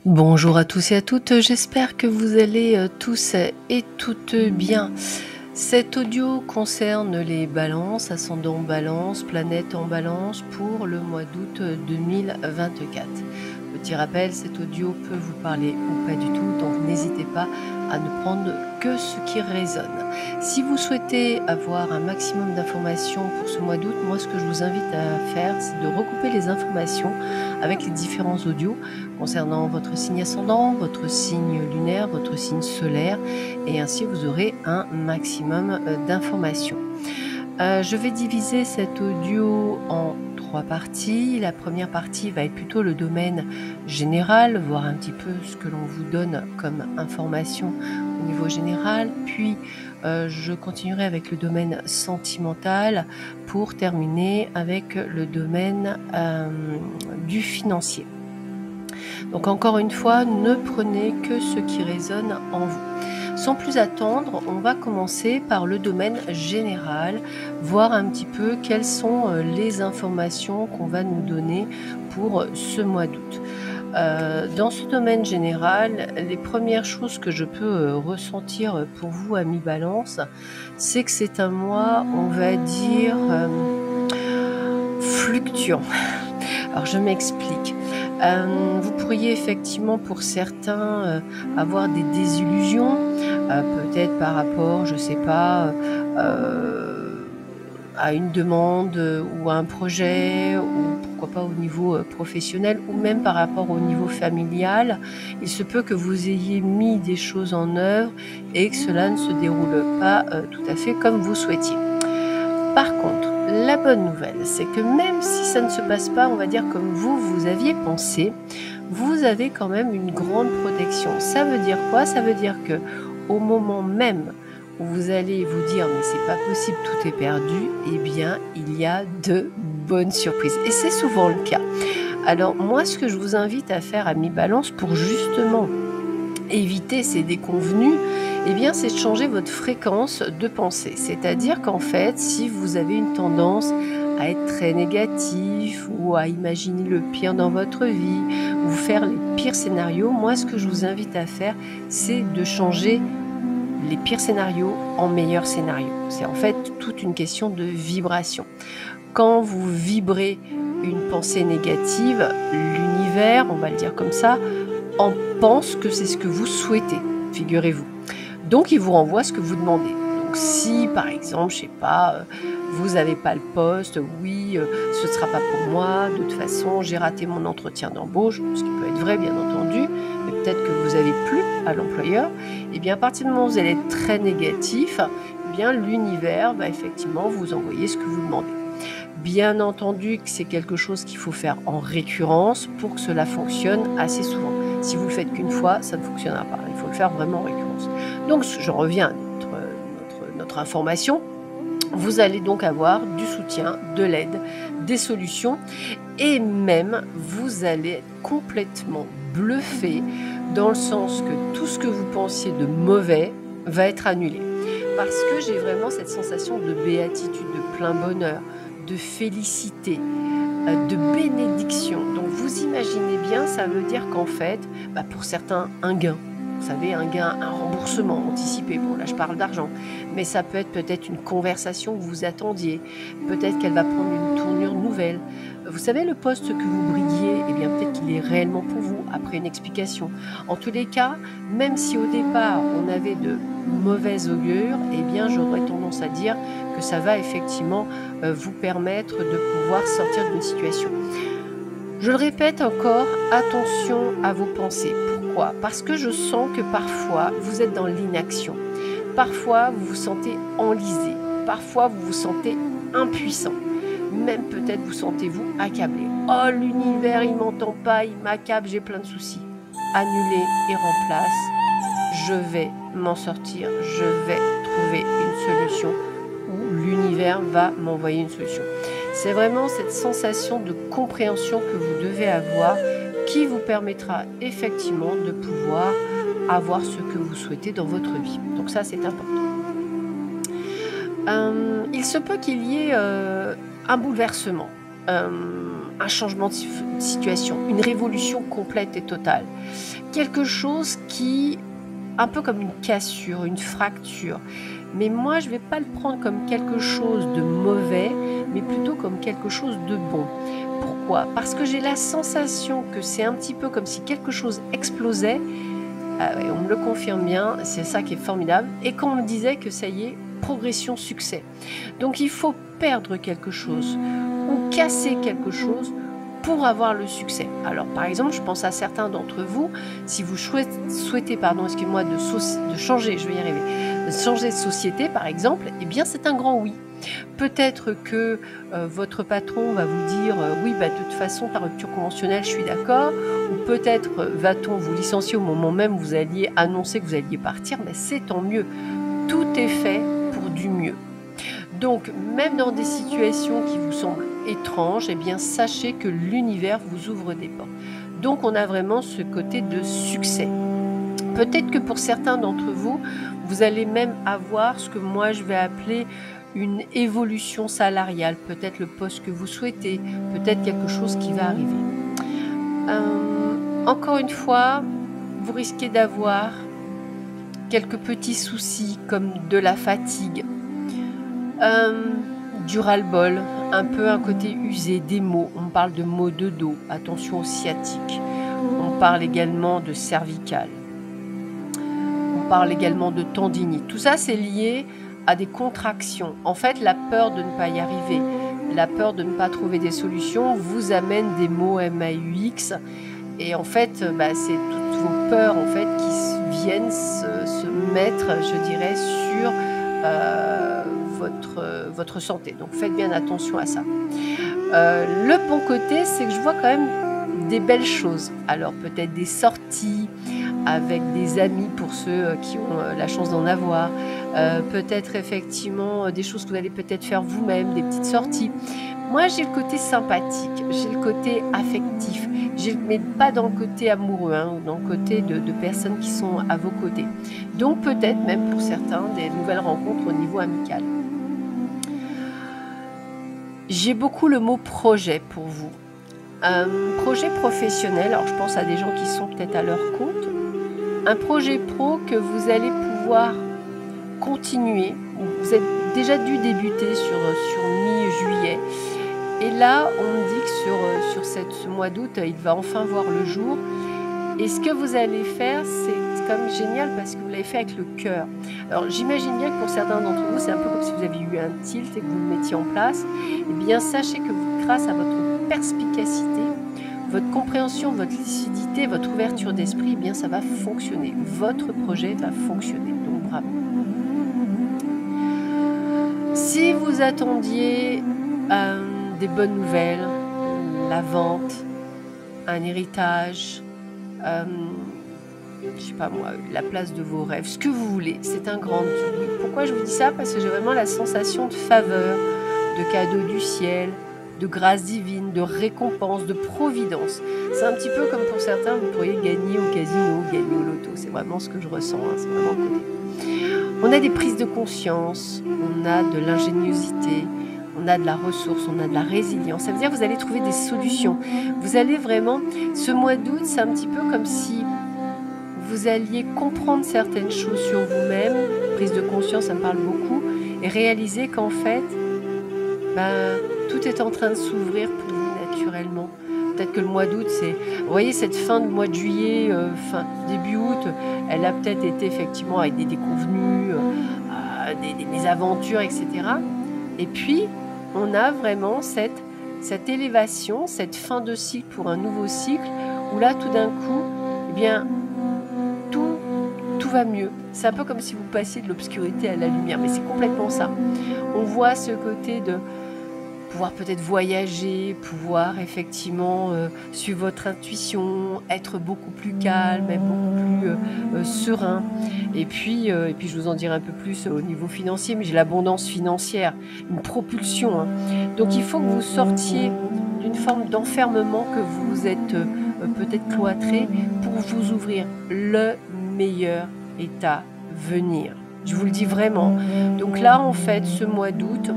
Bonjour à tous et à toutes, j'espère que vous allez tous et toutes bien. Cet audio concerne les balances, ascendant balance, planète en balance pour le mois d'août 2024. Petit rappel, cet audio peut vous parler ou pas du tout, donc n'hésitez pas à ne prendre que ce qui résonne. Si vous souhaitez avoir un maximum d'informations pour ce mois d'août, moi ce que je vous invite à faire, c'est de recouper les informations avec les différents audios concernant votre signe ascendant, votre signe lunaire, votre signe solaire, et ainsi vous aurez un maximum d'informations. Je vais diviser cet audio en 3 parties. La première partie va être plutôt le domaine général, voir un petit peu ce que l'on vous donne comme information au niveau général, puis je continuerai avec le domaine sentimental pour terminer avec le domaine du financier. Donc encore une fois, ne prenez que ce qui résonne en vous. Sans plus attendre, on va commencer par le domaine général, voir un petit peu quelles sont les informations qu'on va nous donner pour ce mois d'août. Dans ce domaine général, les premières choses que je peux ressentir pour vous, amis Balance, c'est que c'est un mois, on va dire, fluctuant. Alors je m'explique. Vous pourriez effectivement pour certains avoir des désillusions, peut-être par rapport, je sais pas, à une demande ou à un projet, ou pourquoi pas au niveau professionnel, ou même par rapport au niveau familial. Il se peut que vous ayez mis des choses en œuvre et que cela ne se déroule pas tout à fait comme vous souhaitiez. Par contre, la bonne nouvelle, c'est que même si ça ne se passe pas, on va dire comme vous aviez pensé, vous avez quand même une grande protection. Ça veut dire quoi? Ça veut dire que au moment même où vous allez vous dire mais c'est pas possible, tout est perdu, eh bien il y a de bonnes surprises. Et c'est souvent le cas. Alors moi, ce que je vous invite à faire, amis Balance, pour justement éviter ces déconvenues, eh bien, c'est de changer votre fréquence de pensée. C'est-à-dire qu'en fait, si vous avez une tendance à être très négatif ou à imaginer le pire dans votre vie, ou faire les pires scénarios, moi, ce que je vous invite à faire, c'est de changer les pires scénarios en meilleurs scénarios. C'est en fait toute une question de vibration. Quand vous vibrez une pensée négative, l'univers, on va le dire comme ça, en pense que c'est ce que vous souhaitez, figurez-vous. Donc, il vous renvoie ce que vous demandez. Donc, si, par exemple, je sais pas, vous n'avez pas le poste, oui, ce ne sera pas pour moi, de toute façon, j'ai raté mon entretien d'embauche, ce qui peut être vrai, bien entendu, mais peut-être que vous avez plu à l'employeur, et bien, à partir du moment où vous allez être très négatif, eh bien, l'univers va effectivement vous envoyer ce que vous demandez. Bien entendu que c'est quelque chose qu'il faut faire en récurrence pour que cela fonctionne assez souvent. Si vous le faites qu'une fois, ça ne fonctionnera pas. Il faut le faire vraiment en récurrence. Donc, je reviens à notre information. Vous allez donc avoir du soutien, de l'aide, des solutions, et même vous allez être complètement bluffé dans le sens que tout ce que vous pensiez de mauvais va être annulé. Parce que j'ai vraiment cette sensation de béatitude, de plein bonheur, de félicité, de bénédiction. Donc vous imaginez bien, ça veut dire qu'en fait, pour certains, un gain. Vous savez, un gain, un remboursement anticipé. Bon, là, je parle d'argent. Mais ça peut être peut-être une conversation que vous attendiez. Peut-être qu'elle va prendre une tournure nouvelle. Vous savez, le poste que vous briguiez, eh bien, peut-être qu'il est réellement pour vous, après une explication. En tous les cas, même si au départ, on avait de mauvais augure, eh bien, j'aurais tendance à dire que ça va effectivement vous permettre de pouvoir sortir d'une situation. Je le répète encore, attention à vos pensées. Pourquoi? Parce que je sens que parfois, vous êtes dans l'inaction. Parfois, vous vous sentez enlisé. Parfois, vous vous sentez impuissant. Même peut-être vous sentez-vous accablé. Oh, l'univers, il m'entend pas, il m'accable, j'ai plein de soucis. Annulez et remplace. Je vais m'en sortir. Je vais trouver une solution où l'univers va m'envoyer une solution. C'est vraiment cette sensation de compréhension que vous devez avoir qui vous permettra effectivement de pouvoir avoir ce que vous souhaitez dans votre vie. Donc ça, c'est important. Il se peut qu'il y ait un bouleversement. un changement de situation, une révolution complète et totale. Quelque chose qui, un peu comme une cassure, une fracture. Mais moi, je ne vais pas le prendre comme quelque chose de mauvais, mais plutôt comme quelque chose de bon. Pourquoi? Parce que j'ai la sensation que c'est un petit peu comme si quelque chose explosait. Ah ouais, on me le confirme bien, c'est ça qui est formidable. Et qu'on me disait que ça y est, progression, succès. Donc il faut perdre quelque chose ou casser quelque chose pour avoir le succès. Alors par exemple, je pense à certains d'entre vous, si vous souhaitez, pardon, excusez-moi, de changer, je vais y arriver, de changer de société par exemple, eh bien c'est un grand oui. Peut-être que votre patron va vous dire oui, bah, de toute façon, ta rupture conventionnelle, je suis d'accord. Ou peut-être va-t-on vous licencier au moment même où vous alliez annoncer que vous alliez partir, mais c'est tant mieux. Tout est fait pour du mieux. Donc, même dans des situations qui vous semblent étranges, eh bien, sachez que l'univers vous ouvre des portes. Donc, on a vraiment ce côté de succès. Peut-être que pour certains d'entre vous, vous allez même avoir ce que moi je vais appeler une évolution salariale, peut-être le poste que vous souhaitez, peut-être quelque chose qui va arriver. Encore une fois, vous risquez d'avoir quelques petits soucis comme de la fatigue, du ras-le-bol, un peu un côté usé, des maux. On parle de maux de dos, attention au sciatique. On parle également de cervical. On parle également de tendinite. Tout ça, c'est lié à des contractions. En fait, la peur de ne pas y arriver, la peur de ne pas trouver des solutions vous amène des maux MAUX. Et en fait, c'est toutes vos peurs en fait, qui viennent se mettre, je dirais, sur votre santé. Donc, faites bien attention à ça. Le bon côté, c'est que je vois quand même des belles choses. Alors, peut-être des sorties avec des amis pour ceux qui ont la chance d'en avoir. Peut-être effectivement des choses que vous allez peut-être faire vous-même, des petites sorties. Moi, j'ai le côté sympathique, j'ai le côté affectif, mais pas dans le côté amoureux, hein, dans le côté de personnes qui sont à vos côtés. Donc peut-être même pour certains des nouvelles rencontres au niveau amical. J'ai beaucoup le mot projet pour vous. Projet professionnel, alors je pense à des gens qui sont peut-être à leur compte. Un projet pro que vous allez pouvoir continuer. Vous êtes déjà dû débuter sur mi-juillet. Et là, on me dit que sur ce mois d'août, il va enfin voir le jour. Et ce que vous allez faire, c'est quand même génial parce que vous l'avez fait avec le cœur. Alors, j'imagine bien que pour certains d'entre vous, c'est un peu comme si vous aviez eu un tilt et que vous le mettiez en place. Eh bien, sachez que grâce à votre perspicacité, votre compréhension, votre lucidité, votre ouverture d'esprit, eh bien, ça va fonctionner. Votre projet va fonctionner. Donc, bravo. Si vous attendiez des bonnes nouvelles, la vente, un héritage, je sais pas moi, la place de vos rêves, ce que vous voulez, c'est un grand oui. Pourquoi je vous dis ça? Parce que j'ai vraiment la sensation de faveur, de cadeau du ciel, de grâce divine, de récompense, de providence. C'est un petit peu comme pour certains, vous pourriez gagner au casino, gagner au loto. C'est vraiment ce que je ressens, hein, c'est vraiment le côté. On a des prises de conscience, on a de l'ingéniosité, on a de la ressource, on a de la résilience. Ça veut dire que vous allez trouver des solutions. Vous allez vraiment... Ce mois d'août, c'est un petit peu comme si vous alliez comprendre certaines choses sur vous-même, prise de conscience, ça me parle beaucoup, et réaliser qu'en fait, tout est en train de s'ouvrir pour vous naturellement. Peut-être que le mois d'août, c'est... Vous voyez, cette fin de mois de juillet, début août, elle a peut-être été effectivement avec des déconvenues, des aventures, etc. Et puis, on a vraiment cette élévation, cette fin de cycle pour un nouveau cycle, où là, tout d'un coup, eh bien, tout va mieux. C'est un peu comme si vous passiez de l'obscurité à la lumière, mais c'est complètement ça. On voit ce côté de pouvoir peut-être voyager, pouvoir effectivement suivre votre intuition, être beaucoup plus calme, être beaucoup plus serein. Et puis, je vous en dirai un peu plus au niveau financier, mais j'ai l'abondance financière, une propulsion. Hein. Donc il faut que vous sortiez d'une forme d'enfermement que vous êtes peut-être cloîtré pour vous ouvrir. Le meilleur est à venir. Je vous le dis vraiment. Donc là, en fait, ce mois d'août,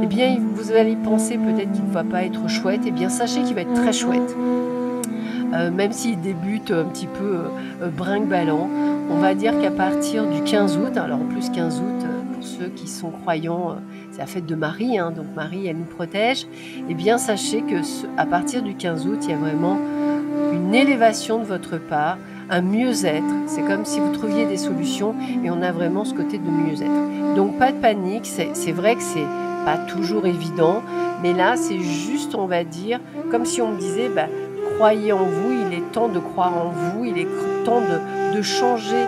eh bien, vous allez penser peut-être qu'il ne va pas être chouette, eh bien, sachez qu'il va être très chouette. Même s'il débute un petit peu brinque-ballant, on va dire qu'à partir du 15 août, alors en plus 15 août, pour ceux qui sont croyants, c'est la fête de Marie, hein, donc Marie, elle nous protège. Eh bien, sachez que à partir du 15 août, il y a vraiment une élévation de votre part, un mieux-être. C'est comme si vous trouviez des solutions et on a vraiment ce côté de mieux-être. Donc pas de panique, c'est vrai que c'est pas toujours évident, mais là c'est juste, on va dire, comme si on me disait, bah, croyez en vous, il est temps de croire en vous, il est temps de changer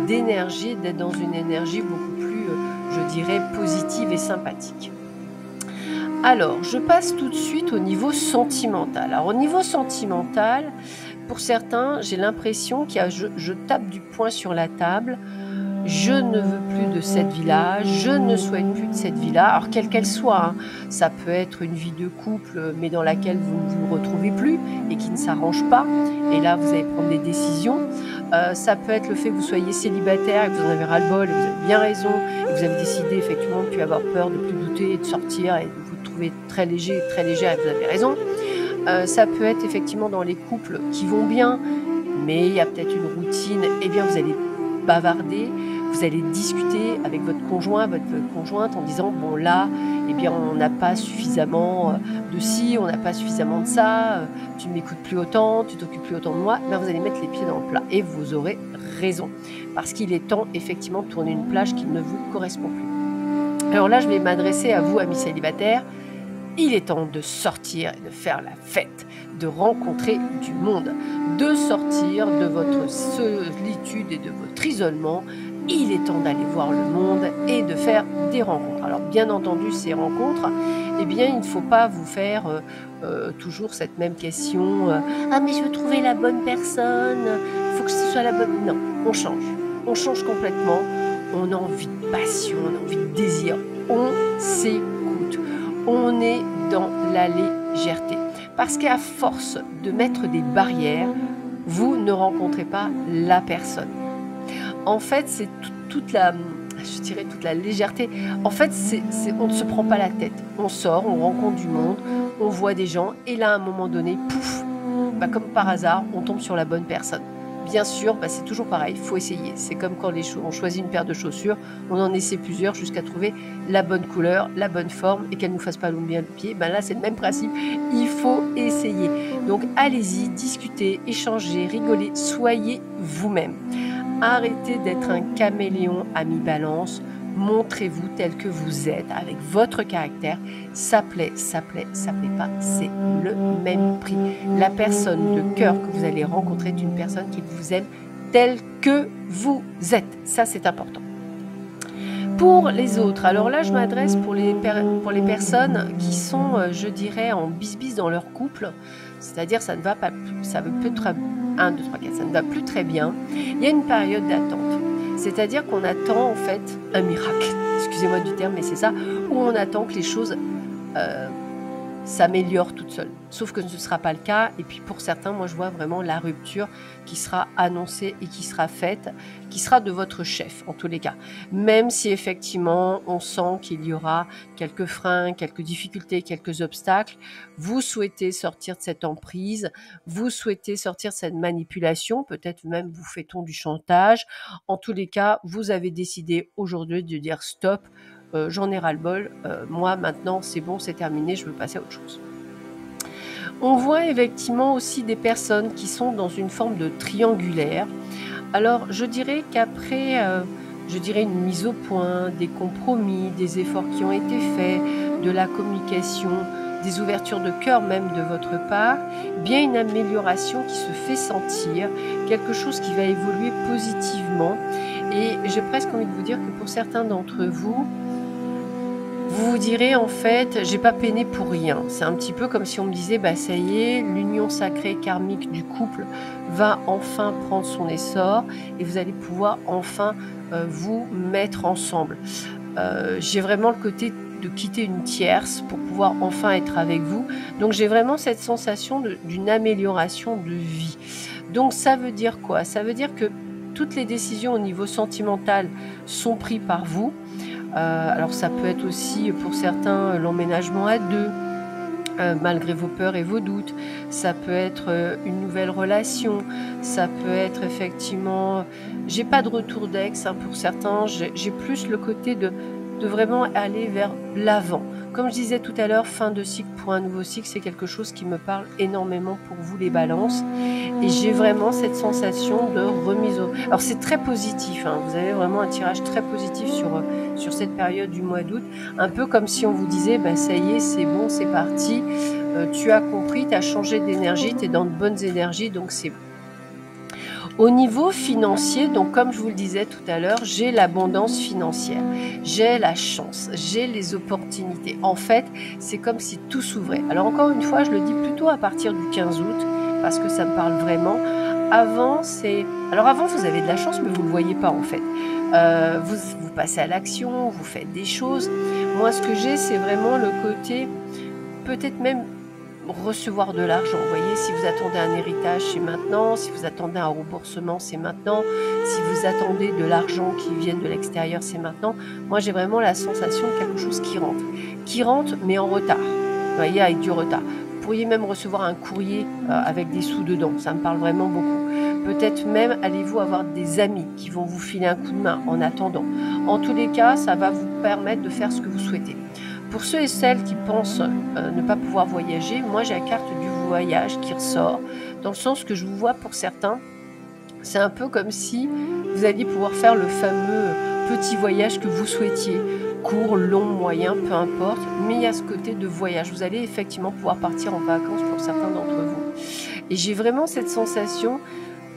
d'énergie, d'être dans une énergie beaucoup plus, je dirais, positive et sympathique. Alors, je passe tout de suite au niveau sentimental. Alors, au niveau sentimental, pour certains, j'ai l'impression qu'il y a, je tape du poing sur la table. Je ne veux plus de cette vie-là, je ne souhaite plus de cette vie-là, alors quelle qu'elle soit, hein. Ça peut être une vie de couple, mais dans laquelle vous ne vous retrouvez plus et qui ne s'arrange pas, et là vous allez prendre des décisions. Ça peut être le fait que vous soyez célibataire et que vous en avez ras-le-bol, et vous avez bien raison, et vous avez décidé effectivement de ne plus avoir peur, de ne plus douter, de sortir et de vous trouver très léger, très légère, et vous avez raison. Ça peut être effectivement dans les couples qui vont bien, mais il y a peut-être une routine, et bien vous allez bavarder, vous allez discuter avec votre conjoint, votre conjointe en disant bon là, eh bien on n'a pas suffisamment de ci, on n'a pas suffisamment de ça, tu ne m'écoutes plus autant, tu t'occupes plus autant de moi, ben vous allez mettre les pieds dans le plat et vous aurez raison parce qu'il est temps effectivement de tourner une plage qui ne vous correspond plus. Alors là je vais m'adresser à vous amis célibataires. Il est temps de sortir et de faire la fête, de rencontrer du monde, de sortir de votre solitude et de votre isolement. Il est temps d'aller voir le monde et de faire des rencontres. Alors bien entendu, ces rencontres, eh bien il ne faut pas vous faire toujours cette même question « Ah mais je veux trouver la bonne personne, il faut que ce soit la bonne… » Non, on change complètement, on a envie de passion, on a envie de désir, on s'écoute. On est dans la légèreté. Parce qu'à force de mettre des barrières, vous ne rencontrez pas la personne. En fait, c'est toute la légèreté. En fait, on ne se prend pas la tête. On sort, on rencontre du monde, on voit des gens, et là, à un moment donné, pouf, bah, comme par hasard, on tombe sur la bonne personne. Bien sûr, bah, c'est toujours pareil, il faut essayer. C'est comme quand on choisit une paire de chaussures, on en essaie plusieurs jusqu'à trouver la bonne couleur, la bonne forme et qu'elle ne nous fasse pas bien le pied. Bah, là, c'est le même principe, il faut essayer. Donc allez-y, discutez, échangez, rigolez, soyez vous-même. Arrêtez d'être un caméléon à mi-balance. Montrez-vous tel que vous êtes, avec votre caractère. Ça plaît pas, c'est le même prix. La personne de cœur que vous allez rencontrer est une personne qui vous aime tel que vous êtes. Ça, c'est important. Pour les autres, alors là, je m'adresse pour les personnes qui sont, je dirais, en bisbis dans leur couple. C'est-à-dire, ça ne va pas plus, ça veut plus très, 1, 2, 3, 4, ça ne va plus très bien. Il y a une période d'attente. C'est-à-dire qu'on attend en fait un miracle, excusez-moi du terme, mais c'est ça, où on attend que les choses s'améliorent toutes seules. Sauf que ce ne sera pas le cas, et puis pour certains, moi je vois vraiment la rupture qui sera annoncée et qui sera faite, qui sera de votre chef en tous les cas. Même si effectivement on sent qu'il y aura quelques freins, quelques difficultés, quelques obstacles, vous souhaitez sortir de cette emprise, vous souhaitez sortir de cette manipulation, peut-être même vous fait-on du chantage. En tous les cas, vous avez décidé aujourd'hui de dire stop, j'en ai ras-le-bol, moi maintenant c'est bon, c'est terminé, je veux passer à autre chose. On voit effectivement aussi des personnes qui sont dans une forme de triangulaire. Alors je dirais qu'après une mise au point, des compromis, des efforts qui ont été faits, de la communication, des ouvertures de cœur même de votre part, bien une amélioration qui se fait sentir, quelque chose qui va évoluer positivement. Et j'ai presque envie de vous dire que pour certains d'entre vous, vous vous direz en fait, j'ai pas peiné pour rien. C'est un petit peu comme si on me disait, bah ça y est, l'union sacrée karmique du couple va enfin prendre son essor et vous allez pouvoir enfin vous mettre ensemble. J'ai vraiment le côté de quitter une tierce pour pouvoir enfin être avec vous. Donc j'ai vraiment cette sensation d'une amélioration de vie. Donc ça veut dire quoi? Ça veut dire que toutes les décisions au niveau sentimental sont prises par vous. Alors ça peut être aussi pour certains l'emménagement à 2, malgré vos peurs et vos doutes. Ça peut être, une nouvelle relation. Ça peut être effectivement j'ai pas de retour d'ex, hein, pour certains. J'ai plus le côté de vraiment aller vers l'avant. Comme je disais tout à l'heure, fin de cycle pour un nouveau cycle, c'est quelque chose qui me parle énormément pour vous les balances et j'ai vraiment cette sensation de remise au alors c'est très positif, hein, vous avez vraiment un tirage très positif sur cette période du mois d'août. Un peu comme si on vous disait: «Bah, ça y est, c'est bon, c'est parti, tu as compris, tu as changé d'énergie, tu es dans de bonnes énergies, donc c'est bon». Au niveau financier, donc comme je vous le disais tout à l'heure, j'ai l'abondance financière, j'ai la chance, j'ai les opportunités. En fait, c'est comme si tout s'ouvrait. Alors encore une fois, je le dis plutôt à partir du 15 août, parce que ça me parle vraiment. Avant, alors avant, vous avez de la chance, mais vous ne le voyez pas en fait. Vous passez à l'action, vous faites des choses. Moi, ce que j'ai, c'est vraiment le côté, peut-être même recevoir de l'argent. Vous voyez, si vous attendez un héritage, c'est maintenant. Si vous attendez un remboursement, c'est maintenant. Si vous attendez de l'argent qui vient de l'extérieur, c'est maintenant. Moi, j'ai vraiment la sensation de quelque chose qui rentre, mais en retard. Vous voyez, avec du retard. Vous pourriez même recevoir un courrier avec des sous dedans. Ça me parle vraiment beaucoup. Peut-être même allez-vous avoir des amis qui vont vous filer un coup de main en attendant. En tous les cas, ça va vous permettre de faire ce que vous souhaitez. Pour ceux et celles qui pensent ne pas pouvoir voyager, moi j'ai la carte du voyage qui ressort, dans le sens que je vous vois pour certains, c'est un peu comme si vous alliez pouvoir faire le fameux petit voyage que vous souhaitiez, court, long, moyen, peu importe, mais il y a ce côté de voyage. Vous allez effectivement pouvoir partir en vacances pour certains d'entre vous. Et j'ai vraiment cette sensation,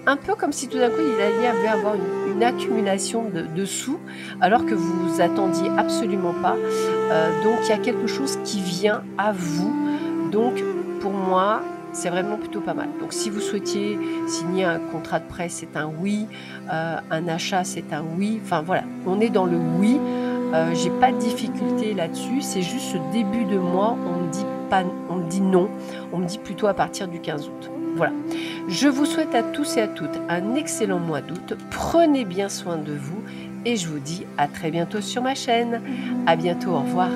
un peu comme si tout d'un coup il allait avoir une accumulation de sous, alors que vous attendiez absolument pas. Donc il y a quelque chose qui vient à vous. Donc pour moi, c'est vraiment plutôt pas mal. Donc si vous souhaitiez signer un contrat de prêt, c'est un oui. Un achat, c'est un oui. Enfin voilà, on est dans le oui. J'ai pas de difficulté là-dessus. C'est juste ce début de mois, on me dit non. On me dit plutôt à partir du 15 août. Voilà. Je vous souhaite à tous et à toutes un excellent mois d'août. Prenez bien soin de vous et je vous dis à très bientôt sur ma chaîne. À bientôt, au revoir.